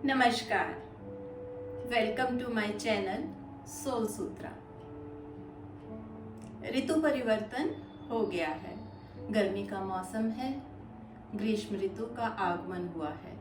नमस्कार, welcome to my channel Soul Sutra. ऋतु परिवर्तन हो गया है, गर्मी का मौसम है, ग्रीष्म ऋतु का आगमन हुआ है।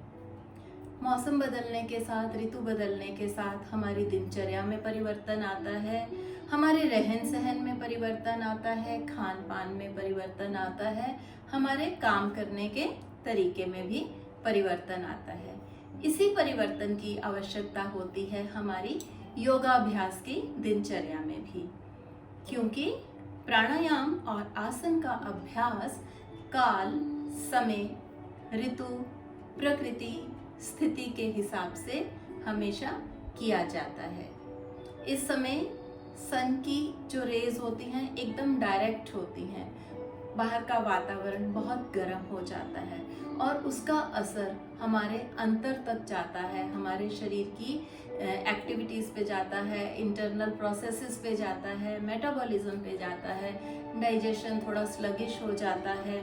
मौसम बदलने के साथ, ऋतु बदलने के साथ हमारी दिनचर्या में परिवर्तन आता है, हमारे रहन सहन में परिवर्तन आता है, खान पान में परिवर्तन आता है, हमारे काम करने के तरीके में भी परिवर्तन आता है। इसी परिवर्तन की आवश्यकता होती है हमारी योगाभ्यास की दिनचर्या में भी, क्योंकि प्राणायाम और आसन का अभ्यास काल, समय, ऋतु, प्रकृति, स्थिति के हिसाब से हमेशा किया जाता है। इस समय सन की जो रेज होती हैं एकदम डायरेक्ट होती हैं, बाहर का वातावरण बहुत गर्म हो जाता है और उसका असर हमारे अंतर तक जाता है, हमारे शरीर की एक्टिविटीज़ पे जाता है, इंटरनल प्रोसेसेस पे जाता है, मेटाबॉलिज्म पे जाता है, डाइजेशन थोड़ा स्लगिश हो जाता है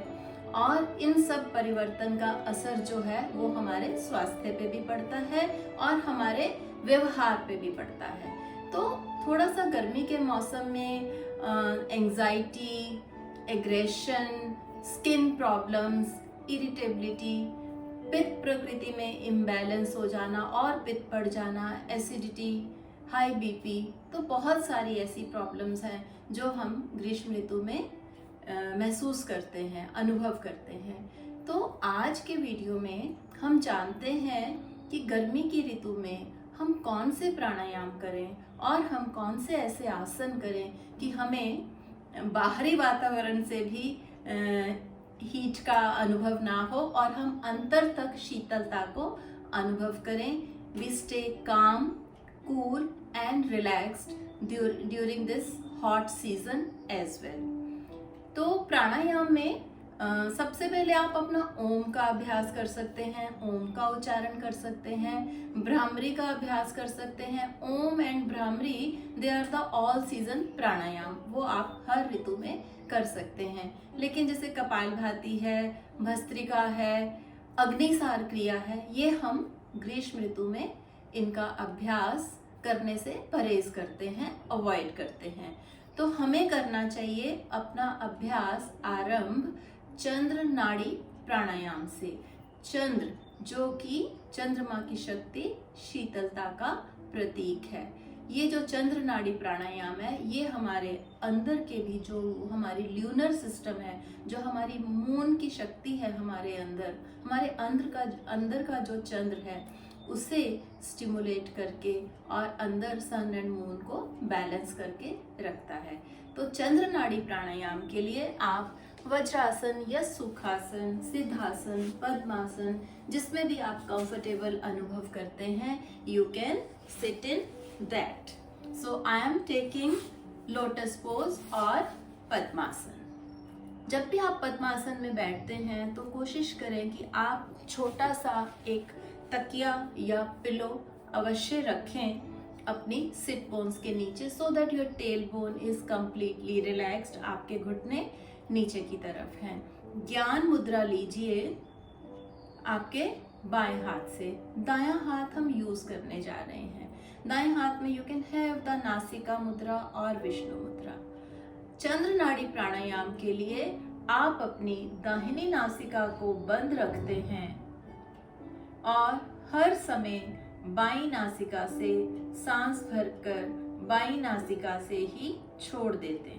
और इन सब परिवर्तन का असर जो है वो हमारे स्वास्थ्य पे भी पड़ता है और हमारे व्यवहार पे भी पड़ता है। तो थोड़ा सा गर्मी के मौसम में anxiety, aggression, skin problems, irritability, पित्त प्रकृति में इम्बैलेंस हो जाना और पित्त बढ़ जाना, एसिडिटी, हाई बीपी, तो बहुत सारी ऐसी प्रॉब्लम्स हैं जो हम ग्रीष्म ऋतु में महसूस करते हैं, अनुभव करते हैं। तो आज के वीडियो में हम जानते हैं कि गर्मी की ऋतु में हम कौन से प्राणायाम करें और हम कौन से ऐसे आसन करें कि हमें बाहरी वातावरण से भी हीट का अनुभव ना हो और हम अंतर तक शीतलता को अनुभव करें। We stay calm, cool and relaxed during this hot season as well. तो प्राणायाम में सबसे पहले आप अपना ओम का अभ्यास कर सकते हैं, ओम का उच्चारण कर सकते हैं, भ्रामरी का अभ्यास कर सकते हैं। Om and Bhramari they are the all season pranayama, वो आप हर ऋतु में कर सकते हैं। लेकिन जैसे कपालभाति है, भस्त्रिका है, अग्निसार क्रिया है, ये हम ग्रीष्म ऋतु में इनका अभ्यास करने से परहेज करते हैं, अवॉइड करते हैं। तो हमें करना चाहिए अपना अभ्यास आरंभ चंद्र नाड़ी प्राणायाम से। चंद्र जो कि चंद्रमा की शक्ति, शीतलता का प्रतीक है। ये जो चंद्र नाड़ी प्राणायाम है, ये हमारे अंदर के भी जो हमारी ल्यूनर सिस्टम है, जो हमारी मून की शक्ति है, हमारे अंदर का जो चंद्र है उसे स्टिमुलेट करके और अंदर सन एंड मून को बैलेंस करके रखता है। तो चंद्र नाड़ी प्राणायाम के लिए आप वज्रासन या सुखासन, सिद्धासन, पद्मासन, जिसमें भी आप कंफर्टेबल अनुभव करते हैं, you can sit in that. So I am taking lotus pose और पद्मासन। जब भी आप पद्मासन में बैठते हैं तो कोशिश करें कि आप छोटा सा एक तकिया या पिलो अवश्य रखें अपनी सिट बोन्स के नीचे, so that your tail bone is completely relaxed. आपके घुटने नीचे की तरफ हैं। ज्ञान मुद्रा लीजिए आपके बाएं हाथ से, दायां हाथ हम यूज करने जा रहे हैं। दाएं हाथ में यू कैन हैव द नासिका मुद्रा और विष्णु मुद्रा। चंद्र नाड़ी प्राणायाम के लिए आप अपनी दाहिनी नासिका को बंद रखते हैं और हर समय बाईं नासिका से सांस भरकर बाईं नासिका से ही छोड़ देते हैं।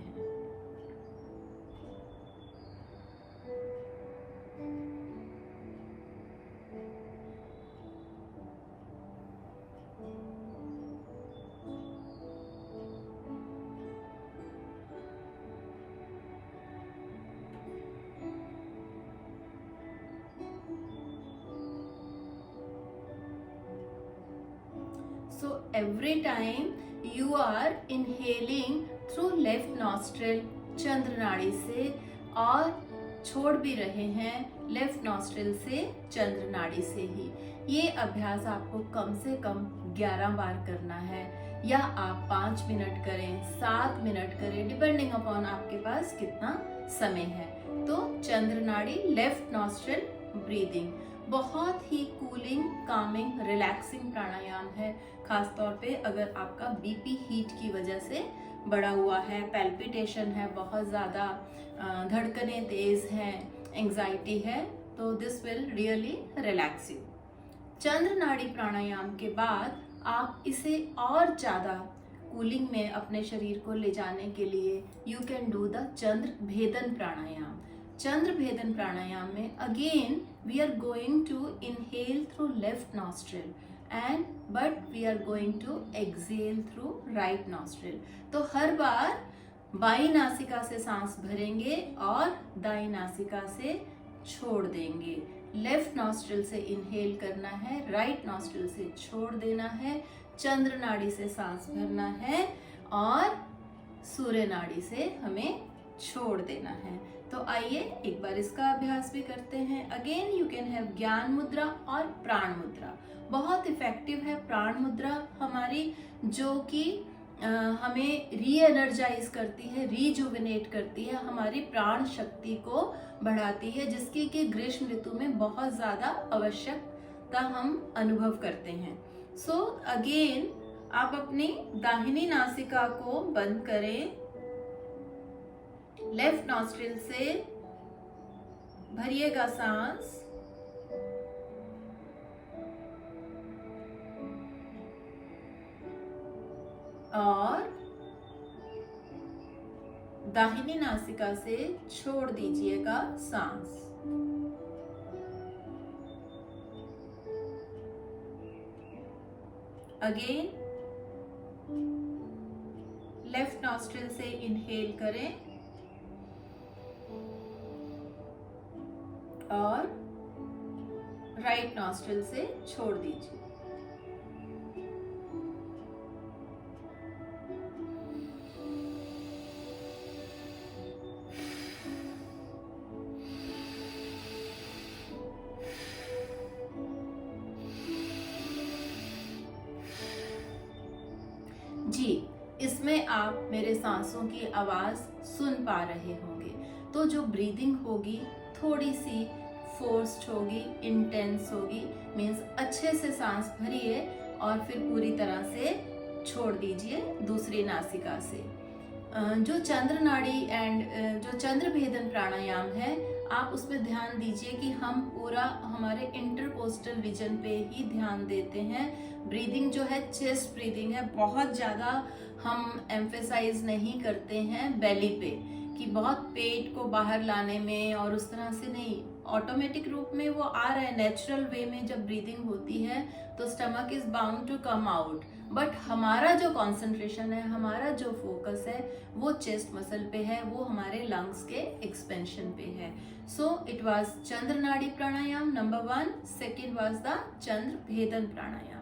So every time you are inhaling through left nostril चंद्र नाड़ी से और छोड़ भी रहे हैं लेफ्ट नॉस्ट्रिल से चंद्र नाड़ी से ही। ये अभ्यास आपको कम से कम 11 बार करना है, या आप 5 मिनट करें, 7 मिनट करें, डिपेंडिंग अपॉन आपके पास कितना समय है। तो चंद्र नाड़ी, लेफ्ट नॉस्ट्रिल ब्रीदिंग, बहुत ही कूलिंग, कामिंग, रिलैक्सिंग प्राणायाम है। खास तौर पे अगर आपका बीपी हीट की वजह से बढ़ा हुआ है, पैल्पिटेशन है, बहुत ज़्यादा धड़कनें तेज हैं, एंजाइटी है, तो this will really relax you. Chandra Nadi pranayama के बाद आप इसे और ज़्यादा कूलिंग में अपने शरीर को ले जाने के लिए you can do the Chandra Bhedan pranayama. Chandra Bhedan pranayama में again we are going to inhale through left nostril and but we are going to exhale through right nostril. तो हर बार बाई नासिका से सांस भरेंगे और दाई नासिका से छोड़ देंगे। लेफ्ट नॉस्ट्रिल से इनहेल करना है, राइट नॉस्ट्रिल से छोड़ देना है, चंद्र नाड़ी से सांस भरना है और सूर्य नाड़ी से हमें छोड़ देना है। तो आइए एक बार इसका अभ्यास भी करते हैं। अगेन यू कैन हैव ज्ञान मुद्रा और प्राण मुद्रा। बहुत इफेक्टिव है प्राण मुद्रा हमारी, जो कि हमें री एनर्जाइज करती है, रीजुविनेट करती है, हमारी प्राण शक्ति को बढ़ाती है, जिसकी कि ग्रीष्म ऋतु में बहुत ज़्यादा आवश्यकता हम अनुभव करते हैं। सो अगेन आप अपनी दाहिनी नासिका को बंद करें, लेफ्ट नॉस्ट्रिल से भरिएगा सांस और दाहिनी नासिका से छोड़ दीजिएगा सांस। अगेन लेफ्ट नॉस्ट्रिल से इनहेल करें और राइट नॉस्ट्रिल से छोड़ दीजिए। जी, इसमें आप मेरे सांसों की आवाज सुन पा रहे होंगे। तो जो ब्रीदिंग होगी थोड़ी सी फोर्स्ड होगी, इंटेंस होगी, मीन्स अच्छे से सांस भरिए और फिर पूरी तरह से छोड़ दीजिए दूसरी नासिका से। जो चंद्र नाड़ी एंड जो चंद्र भेदन प्राणायाम है, आप उसमें ध्यान दीजिए कि हम पूरा हमारे इंटरकोस्टल रीजन पे ही ध्यान देते हैं। ब्रीदिंग जो है चेस्ट ब्रीदिंग है, बहुत ज़्यादा हम एम्फेसाइज नहीं करते हैं बेली पे, कि बहुत पेट को बाहर लाने में और उस तरह से नहीं। ऑटोमेटिक रूप में वो आ रहा है, नेचुरल वे में जब ब्रीदिंग होती है तो stomach is bound to come out, but हमारा जो कंसंट्रेशन है, हमारा जो फोकस है वो चेस्ट मसल पे है, वो हमारे लंग्स के एक्सपेंशन पे है। So it was Chandra Nadi pranayama number 1, second was the Chandra Bhedan प्राणायाम।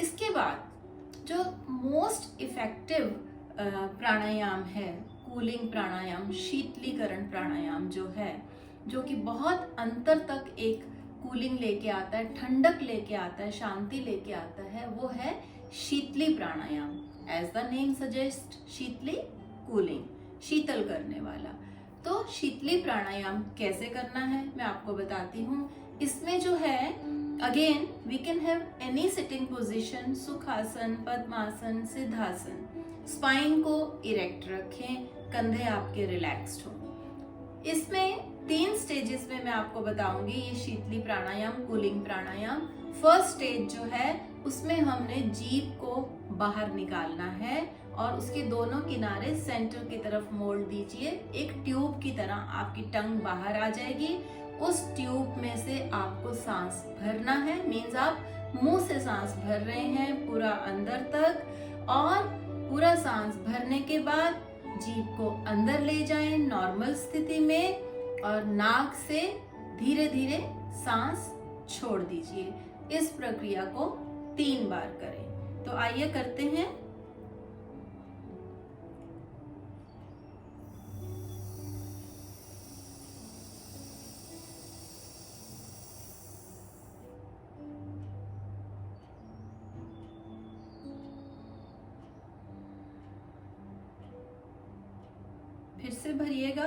इसके बाद जो मोस्ट इफेक्टिव प्राणायाम है, कूलिंग प्राणायाम, शीतलीकरण प्राणायाम जो है, जो कि बहुत अंतर तक एक कूलिंग लेके आता है, ठंडक लेके आता है, शांति लेके आता है, वो है Sheetali pranayama. As the name suggest, Sheetali, cooling, शीतल करने वाला। तो शीतली प्राणायाम कैसे करना है मैं आपको बताती हूँ। इसमें जो है again we can have any sitting position, Sukhasana, Padmasana, Siddhasana. Spine को इरेक्ट रखें, कंधे आपके रिलैक्स्ड हो। इसमें 3 स्टेजेस में मैं आपको बताऊंगी ये शीतली प्राणायाम, कूलिंग प्राणायाम। फर्स्ट स्टेज जो है उसमें हमने जीभ को बाहर निकालना है और उसके दोनों किनारे सेंटर की तरफ मोड़ दीजिए। एक ट्यूब की तरह आपकी टंग बाहर आ जाएगी। उस ट्यूब में से आपको सांस भरना है, मीन्स आप मुंह से सांस भर रहे हैं पूरा अंदर तक, और पूरा सांस भरने के बाद जीभ को अंदर ले जाएं नॉर्मल स्थिति में और नाक से धीरे धीरे सांस छोड़ दीजिए। इस प्रक्रिया को 3 बार करें। तो आइए करते हैं। फिर से भरिएगा,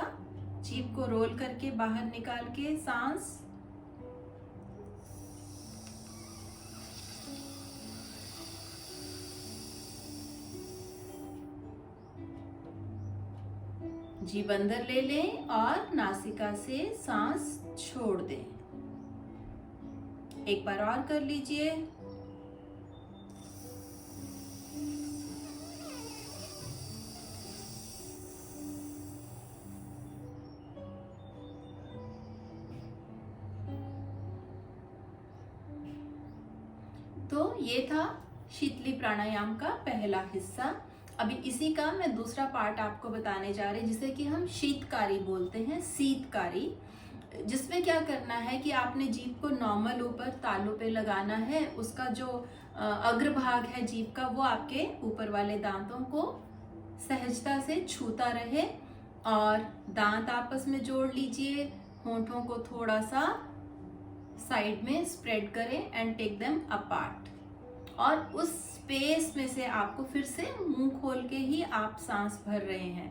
जीभ को रोल करके बाहर निकाल के सांस, जीभ अंदर ले लें और नासिका से सांस छोड़ दें। एक बार और कर लीजिए। तो ये था शीतली प्राणायाम का पहला हिस्सा। अभी इसी का मैं दूसरा पार्ट आपको बताने जा रही, जिसे कि हम शीतकारी बोलते हैं, शीतकारी, जिसमें क्या करना है कि आपने जीभ को नॉर्मल ऊपर तालू पे लगाना है। उसका जो अग्रभाग है जीभ का, वो आपके ऊपर वाले दांतों को सहजता से छूता रहे और दांत आपस में जोड़ लीजिए। होंठों को थोड़ा सा साइड में स्प्रेड करें एंड टेक देम अपार्ट। और उस स्पेस में से आपको फिर से मुंह खोल के ही आप सांस भर रहे हैं।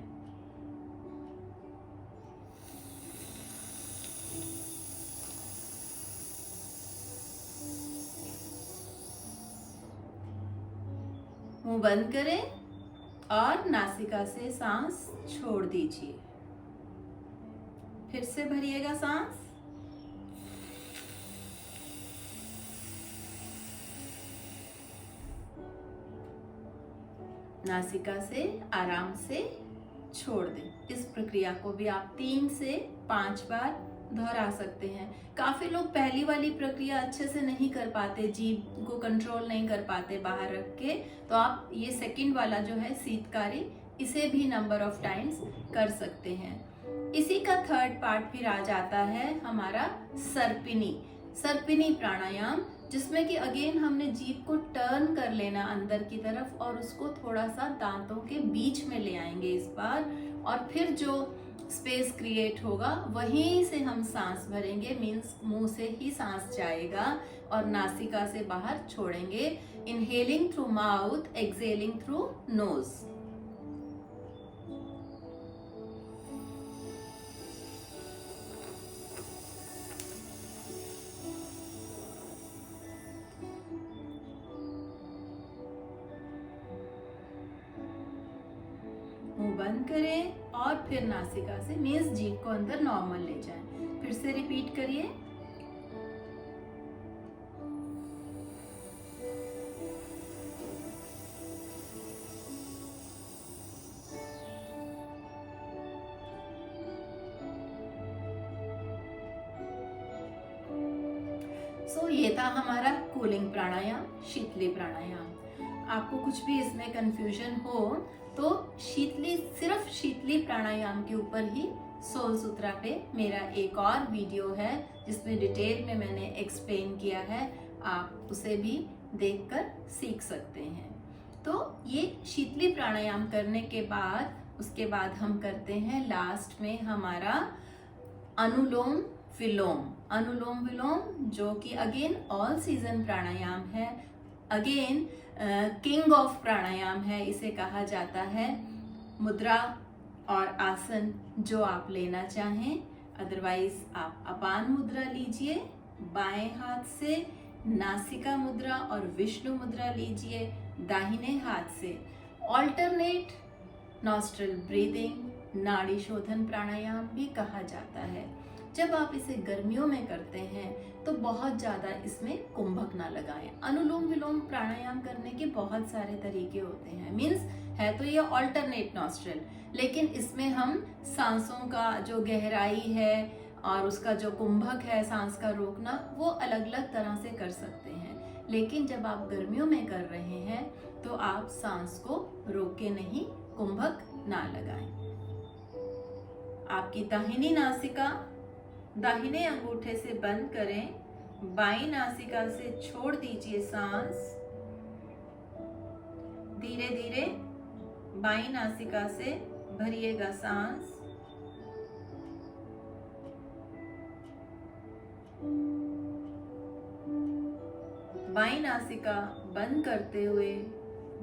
मुंह बंद करें और नासिका से सांस छोड़ दीजिए। फिर से भरिएगा सांस। नासिका से आराम से छोड़ दें। इस प्रक्रिया को भी आप 3 से 5 बार दोहरा सकते हैं। काफी लोग पहली वाली प्रक्रिया अच्छे से नहीं कर पाते, जीभ को कंट्रोल नहीं कर पाते बाहर रख के, तो आप ये सेकंड वाला जो है शीतकारी, इसे भी नंबर ऑफ टाइम्स कर सकते हैं। इसी का थर्ड पार्ट फिर आ जाता है हमारा सर्पिनी प्राणायाम, जिसमें कि अगेन हमने जीभ को टर्न कर लेना अंदर की तरफ और उसको थोड़ा सा दांतों के बीच में ले आएंगे इस बार, और फिर जो स्पेस क्रिएट होगा वहीं से हम सांस भरेंगे। मीन्स मुंह से ही सांस जाएगा और नासिका से बाहर छोड़ेंगे। Inhaling through mouth, exhaling through nose. मुंह बंद करें और फिर नासिका से मीन्स जीभ को अंदर नॉर्मल ले जाएं। फिर से रिपीट करिए। ये था हमारा कूलिंग प्राणायाम, शीतली प्राणायाम। आपको कुछ भी इसमें कंफ्यूजन हो तो सिर्फ शीतली प्राणायाम के ऊपर ही सोल सूत्रा पे मेरा एक और वीडियो है जिसमें डिटेल में मैंने एक्सप्लेन किया है। आप उसे भी देखकर सीख सकते हैं। तो ये शीतली प्राणायाम करने के बाद उसके बाद हम करते हैं लास्ट में हमारा अनुलोम विलोम, जो कि अगेन ऑल सीजन प्राणायाम है। अगेन किंग ऑफ प्राणायाम है, इसे कहा जाता है। मुद्रा और आसन जो आप लेना चाहें, अदरवाइज आप अपान मुद्रा लीजिए बाएं हाथ से, नासिका मुद्रा और विष्णु मुद्रा लीजिए दाहिने हाथ से। ऑल्टरनेट नॉस्ट्रल ब्रीदिंग, नाड़ी शोधन प्राणायाम भी कहा जाता है। जब आप इसे गर्मियों में करते हैं तो बहुत ज़्यादा इसमें कुंभक ना लगाएं। अनुलोम विलोम प्राणायाम करने के बहुत सारे तरीके होते हैं। मीन्स है तो ये ऑल्टरनेट नॉस्ट्रल, लेकिन इसमें हम सांसों का जो गहराई है और उसका जो कुंभक है, सांस का रोकना, वो अलग अलग तरह से कर सकते हैं। लेकिन जब आप गर्मियों में कर रहे हैं तो आप सांस को रोक के नहीं, कुंभक ना लगाएं। आपकी दाहिनी नासिका दाहिने अंगूठे से बंद करें, बाईं नासिका से छोड़ दीजिए सांस। धीरे धीरे बाईं नासिका से भरिएगा सांस। बाईं नासिका बंद करते हुए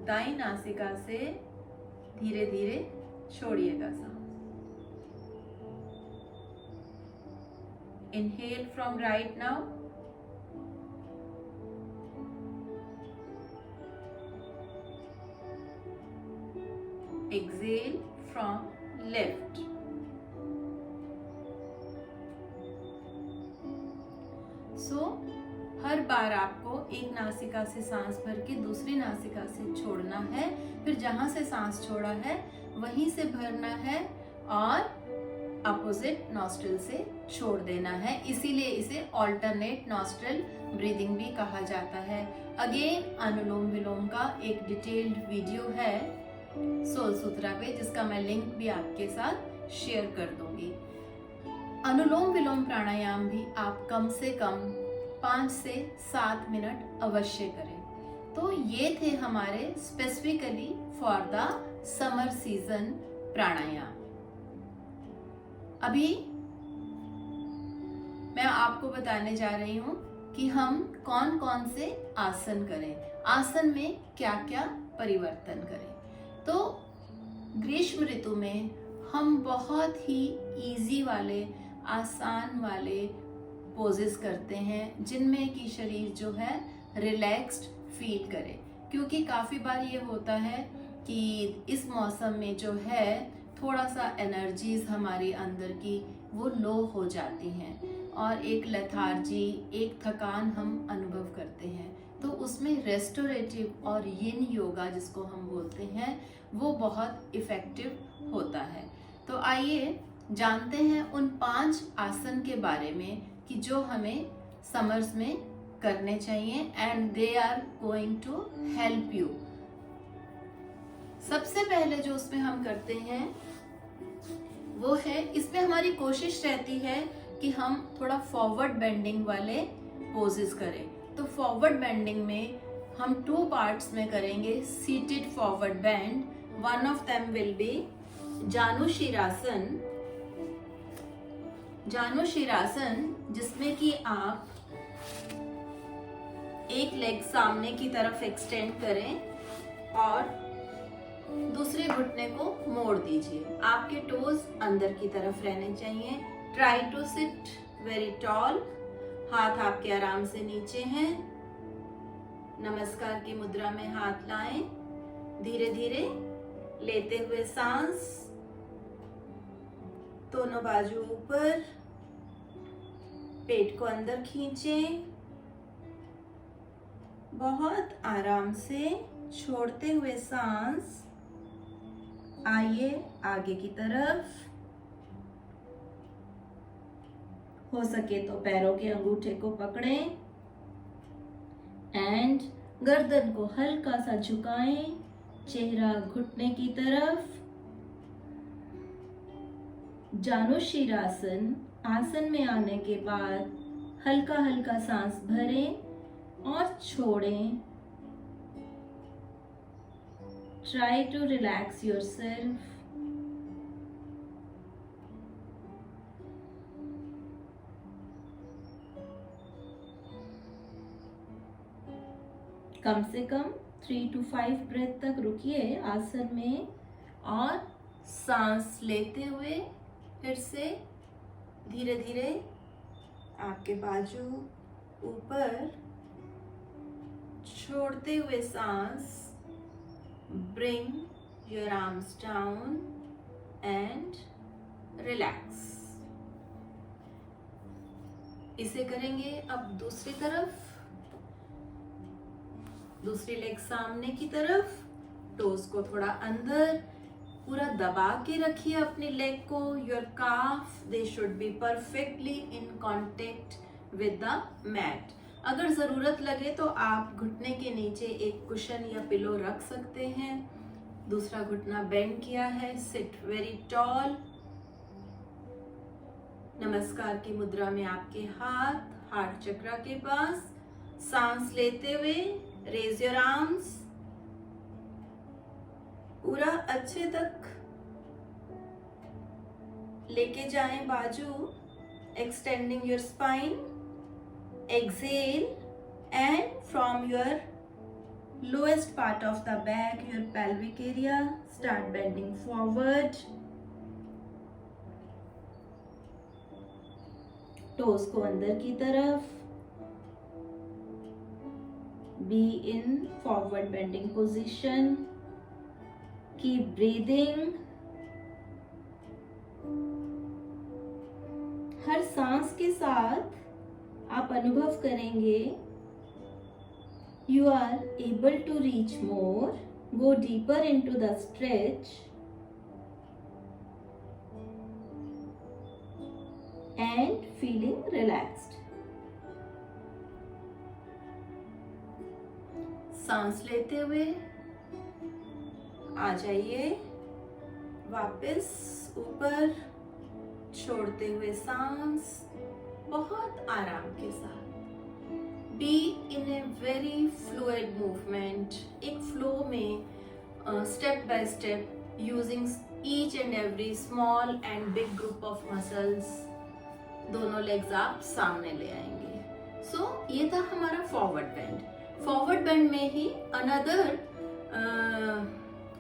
दाईं नासिका से धीरे धीरे छोड़िएगा सांस। Inhale from right now. Exhale from left. एक नासिका से सांस भर के दूसरी नासिका से छोड़ना है, फिर जहां से सांस छोड़ा है वहीं से भरना है और अपोजिट नॉस्ट्रिल से छोड़ देना है। इसीलिए इसे ऑल्टरनेट नॉस्ट्रिल ब्रीदिंग भी कहा जाता है। अगेन अनुलोम विलोम का एक डिटेल्ड वीडियो है सोल सूत्रा पे, जिसका मैं लिंक भी आपके साथ शेयर कर दूंगी। अनुलोम विलोम प्राणायाम भी आप कम से कम 5 से 7 मिनट अवश्य करें। तो ये थे हमारे specifically for the summer season pranayama. अभी मैं आपको बताने जा रही हूँ कि हम कौन कौन से आसन करें, आसन में क्या क्या परिवर्तन करें। तो ग्रीष्म ऋतु में हम बहुत ही इजी वाले, आसान वाले पोजेस करते हैं जिनमें कि शरीर जो है रिलैक्स्ड फील करे। क्योंकि काफ़ी बार ये होता है कि इस मौसम में जो है थोड़ा सा एनर्जीज हमारी अंदर की वो लो हो जाती हैं और एक लेथार्जी, एक थकान हम अनुभव करते हैं। तो उसमें रेस्टोरेटिव और यिन योगा जिसको हम बोलते हैं वो बहुत इफ़ेक्टिव होता है। तो आइए जानते हैं उन 5 आसन के बारे में कि जो हमें समर्स में करने चाहिए and they are going to help you. सबसे पहले जो उसमें हम करते हैं वो है, इसमें हमारी कोशिश रहती है कि हम थोड़ा फॉरवर्ड बेंडिंग वाले पोजेस करें। तो फॉरवर्ड बेंडिंग में हम 2 पार्ट्स में करेंगे seated forward bend. One of them will be Janushirasana. Janushirasana जिसमें कि आप एक लेग सामने की तरफ एक्सटेंड करें और दूसरे घुटने को मोड़ दीजिए। आपके टोज अंदर की तरफ रहने चाहिए। Try to sit very tall. हाथ आपके आराम से नीचे हैं। नमस्कार की मुद्रा में हाथ लाएं। धीरे धीरे लेते हुए सांस, दोनों बाजू ऊपर, पेट को अंदर खींचें। बहुत आराम से छोड़ते हुए सांस, आइए आगे की तरफ। हो सके तो पैरों के अंगूठे को पकड़ें एंड गर्दन को हल्का सा झुकाएं, चेहरा घुटने की तरफ। जानुशीरासन आसन में आने के बाद हल्का हल्का सांस भरें और छोड़ें। Try to relax yourself. कम से कम 3 to 5 ब्रेथ तक रुकिए आसन में और सांस लेते हुए फिर से धीरे धीरे आपके बाजू ऊपर, छोड़ते हुए सांस, bring your arms down and relax. इसे करेंगे। अब दूसरी तरफ, दूसरी लेग सामने की तरफ, टोस को थोड़ा अंदर, पूरा दबा के रखिए अपनी लेग को। Your calf they should be perfectly in contact with the mat. अगर ज़रूरत लगे तो आप घुटने के नीचे एक कुशन या पिलो रख सकते हैं। दूसरा घुटना बेंड किया है। Sit very tall. नमस्कार की मुद्रा में आपके हाथ हार्ट चक्र के पास। सांस लेते हुए रेज योर आर्म्स, पूरा अच्छे तक लेके जाएं बाजू, extending your spine. Exhale and from your lowest part of the back, your pelvic area, start bending forward. Toes को अंदर की तरफ। Be in forward bending position. Keep breathing. हर सांस के साथ आप अनुभव करेंगे You are able to reach more. Go deeper into the stretch and feeling relaxed. सांस लेते हुए आ जाइए वापस ऊपर, छोड़ते हुए सांस बहुत आराम के साथ. Be in a very fluid movement, एक फ्लो में step by step using each and every small and big group of muscles. दोनों लेग्स आप सामने ले आएंगे. सो ये था हमारा फॉरवर्ड बेंड. फॉरवर्ड बेंड में ही अनदर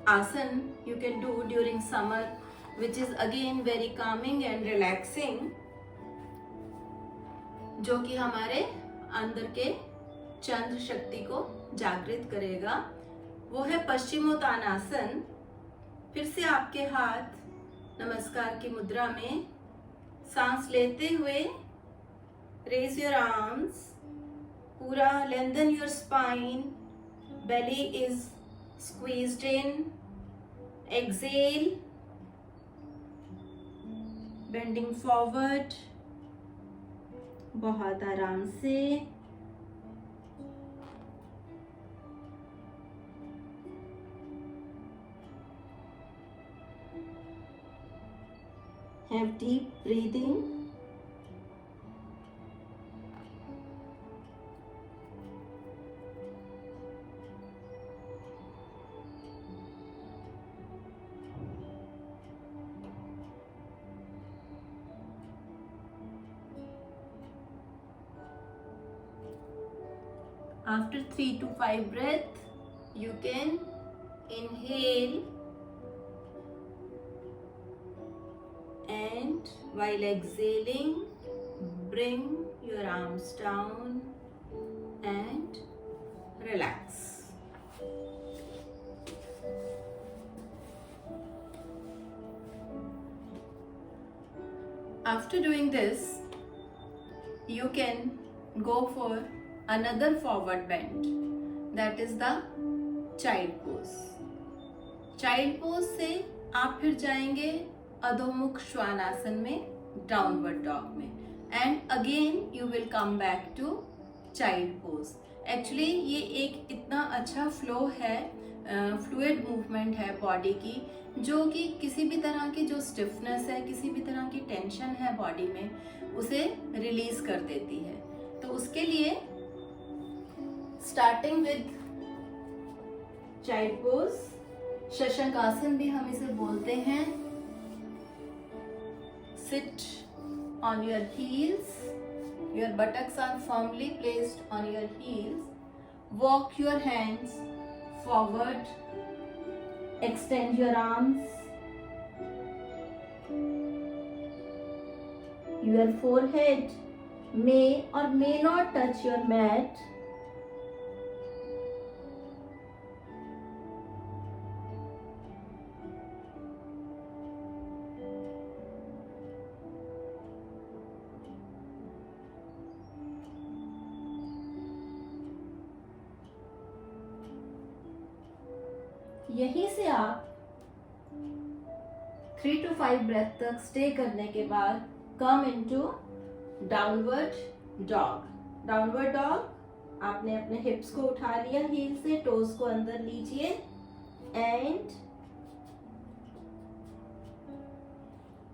आसन you can do during summer, which is again very calming and relaxing, जो कि हमारे अंदर के चंद्र शक्ति को जागृत करेगा. वो है पश्चिमोत्तानासन. फिर से आपके हाथ नमस्कार की मुद्रा में, सांस लेते हुए रेज योर आर्म्स, पूरा lengthen your spine, belly is squeezed in. Exhale, bending forward, बहुत आराम से. Have deep breathing. After 3 to 5 breaths, you can inhale and while exhaling, bring your arms down and relax. After doing this, you can go for another forward bend, that is the child pose. Child pose से आप फिर जाएंगे अधोमुख श्वानासन में, downward dog में, and again you will come back to child pose. Actually ये एक इतना अच्छा फ्लो है, फ्लूइड मूवमेंट है बॉडी की, जो कि किसी भी तरह की जो स्टिफनेस है, किसी भी तरह की टेंशन है बॉडी में, उसे रिलीज कर देती है. तो उसके लिए starting with child pose, Shashank आसन भी हम इसे बोलते हैं. Sit on your heels, your buttocks are firmly placed on your heels. Walk your hands forward, extend your arms. Your forehead may or may not touch your mat. यहीं से आप 3 to 5 breath तक स्टे करने के बाद come into downward dog. Downward dog, आपने अपने हिप्स को उठा लिया हील से, टोज को अंदर लीजिए एंड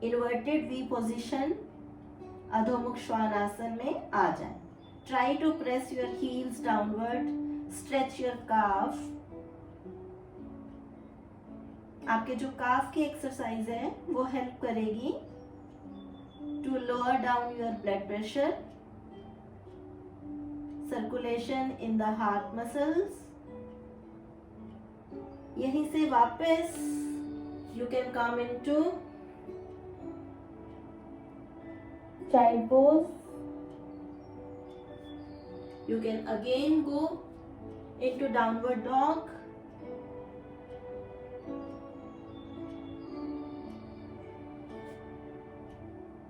इन्वर्टेड वी पोजीशन, अधोमुख श्वानासन में आ जाए. Try to press your heels downward, stretch your calf. आपके जो काफ की एक्सरसाइज है वो हेल्प करेगी to lower down your blood pressure, circulation in the heart muscles. यहीं से वापस you can come into child pose. You can again go into downward dog.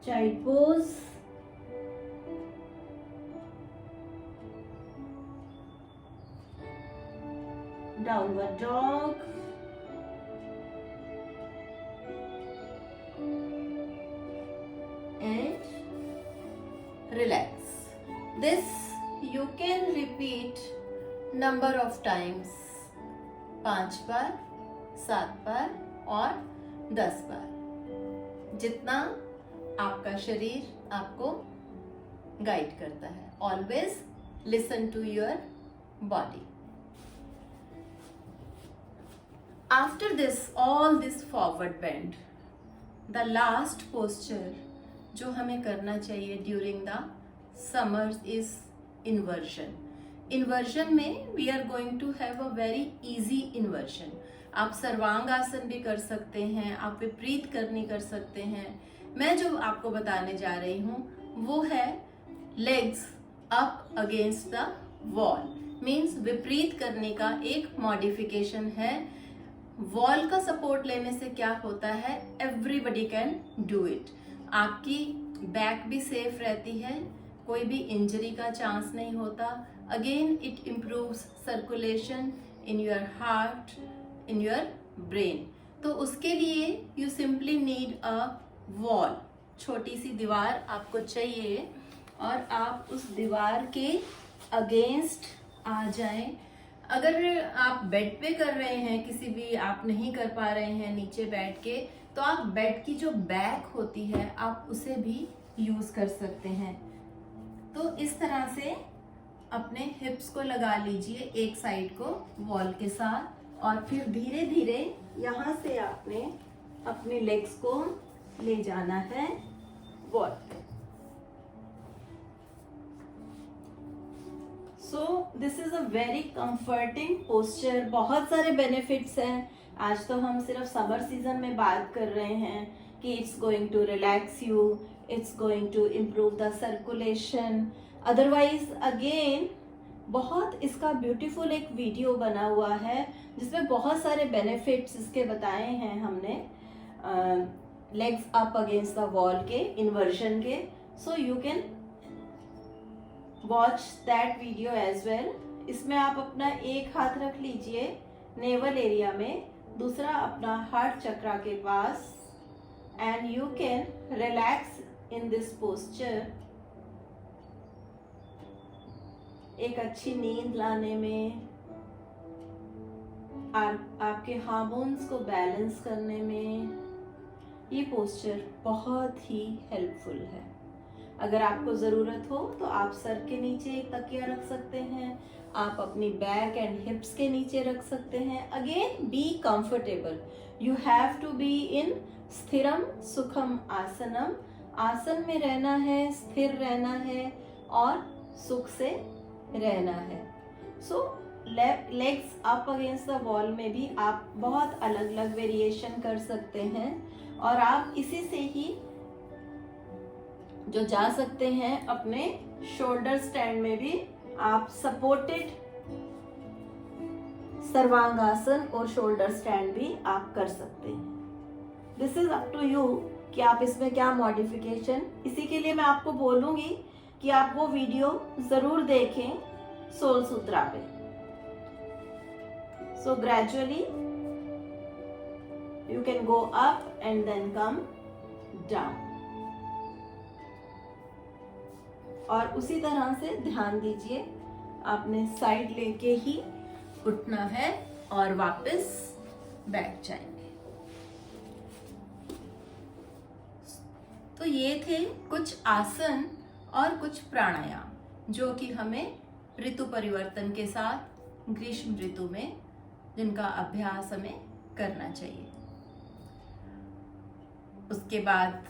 Child pose. downward dog, and relax. This you can repeat number of times, 5 बार, 7 बार और 10 बार, जितना आपका शरीर आपको guide करता है. Always listen to your body. After this, all this forward bend, the last posture जो हमें करना चाहिए during the summers is inversion. Inversion में we are going to have a very easy inversion. आप सर्वांगासन भी कर सकते हैं, आप विपरीत करनी कर सकते हैं. मैं जो आपको बताने जा रही हूँ वो है legs up against the wall. Means विपरीत करने का एक मॉडिफिकेशन है. वॉल का सपोर्ट लेने से क्या होता है, एवरीबडी कैन डू इट. आपकी बैक भी सेफ रहती है, कोई भी इंजरी का चांस नहीं होता. Again it improves circulation in your heart, in your brain. तो उसके लिए you simply need a wall. छोटी सी दीवार आपको चाहिए और आप उस दीवार के अगेंस्ट आ जाएं. अगर आप बेड पे कर रहे हैं, किसी भी आप नहीं कर पा रहे हैं नीचे बैठ के, तो आप बेड की जो बैक होती है आप उसे भी यूज कर सकते हैं. तो इस तरह से अपने हिप्स को लगा लीजिए एक साइड को वॉल के साथ और फिर धीरे धीरे यहाँ से आपने अपने लेग्स को ले जाना है वॉल पे. So this is a very comforting posture. बहुत सारे बेनिफिट्स हैं. आज तो हम सिर्फ समर सीजन में बात कर रहे हैं कि it's going to relax you, it's going to improve the circulation. Otherwise again बहुत इसका ब्यूटीफुल एक वीडियो बना हुआ है जिसमें बहुत सारे बेनिफिट्स इसके बताए हैं हमने legs up against the wall के, इन्वर्जन के. So you can watch that video as well. इसमें आप अपना एक हाथ रख लीजिए नेवल एरिया में, दूसरा अपना हार्ट चक्रा के पास, and you can relax in this posture. एक अच्छी नींद लाने में, आपके हार्मोन्स को बैलेंस करने में ये पोस्चर बहुत ही हेल्पफुल है. अगर आपको ज़रूरत हो तो आप सर के नीचे एक तकिया रख सकते हैं, आप अपनी बैक एंड हिप्स के नीचे रख सकते हैं. Again be comfortable. You have to be in स्थिरम सुखम आसनम. आसन में रहना है, स्थिर रहना है और सुख से रहना है. So legs up against the wall में भी आप बहुत अलग अलग वेरिएशन कर सकते हैं और आप इसी से ही जो जा सकते हैं अपने शोल्डर स्टैंड में भी आप सपोर्टेड सर्वांगासन और शोल्डर स्टैंड भी आप कर सकते हैं. This is up to you कि आप इसमें क्या मॉडिफिकेशन. इसी के लिए मैं आपको बोलूंगी कि आप वो वीडियो जरूर देखें सोल सूत्रा पे. So gradually you can go up and then come down. और उसी तरह से ध्यान दीजिए आपने साइड लेके ही उठना है और वापस बैठ जाएंगे. तो ये थे कुछ आसन और कुछ प्राणायाम जो कि हमें ऋतु परिवर्तन के साथ ग्रीष्म ऋतु में जिनका अभ्यास हमें करना चाहिए. उसके बाद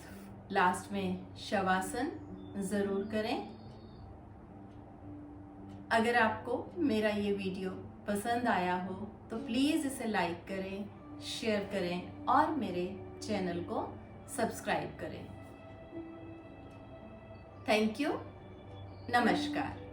लास्ट में शवासन ज़रूर करें. अगर आपको मेरा ये वीडियो पसंद आया हो तो प्लीज़ इसे लाइक करें, शेयर करें और मेरे चैनल को सब्सक्राइब करें. Thank you. नमस्कार.